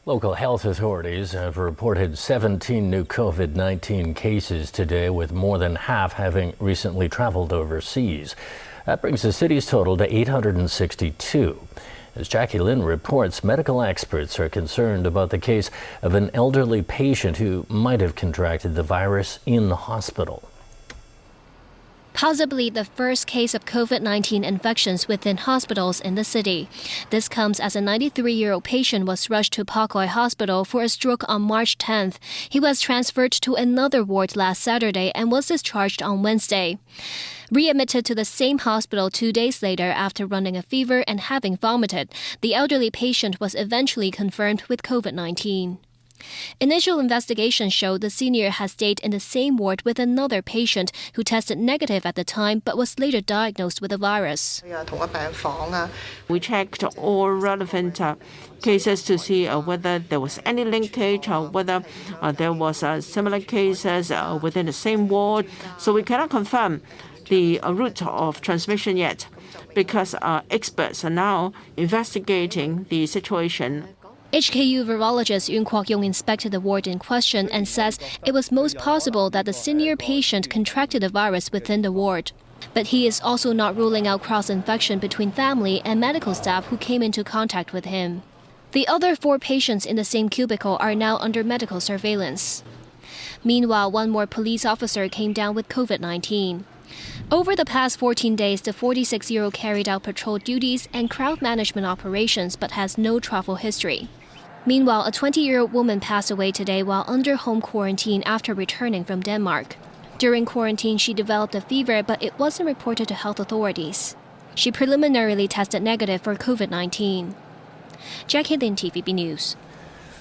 Local health authorities have reported 17 new COVID-19 cases today, with more than half having recently traveled overseas. That brings the city's total to 862. As Jackie Lynn reports, medical experts are concerned about the case of an elderly patient who might have contracted the virus in the hospital. Possibly the first case of COVID-19 infections within hospitals in the city. This comes as a 93-year-old patient was rushed to Pakoi Hospital for a stroke on March 10th. He was transferred to another ward last Saturday and was discharged on Wednesday. Readmitted to the same hospital 2 days later after running a fever and having vomited, the elderly patient was eventually confirmed with COVID-19. Initial investigations showed the senior had stayed in the same ward with another patient who tested negative at the time but was later diagnosed with the virus. We checked all relevant cases to see whether there was any linkage or whether there was similar cases within the same ward. So we cannot confirm the route of transmission yet, because experts are now investigating the situation. HKU virologist Yun Kwok-yong inspected the ward in question and says it was most possible that the senior patient contracted the virus within the ward. But he is also not ruling out cross-infection between family and medical staff who came into contact with him. The other 4 patients in the same cubicle are now under medical surveillance. Meanwhile, one more police officer came down with COVID-19. Over the past 14 days, the 46-year-old carried out patrol duties and crowd management operations but has no travel history. Meanwhile, a 20-year-old woman passed away today while under home quarantine after returning from Denmark. During quarantine, she developed a fever, but it wasn't reported to health authorities. She preliminarily tested negative for COVID-19. Jackie Lynn, TVB News.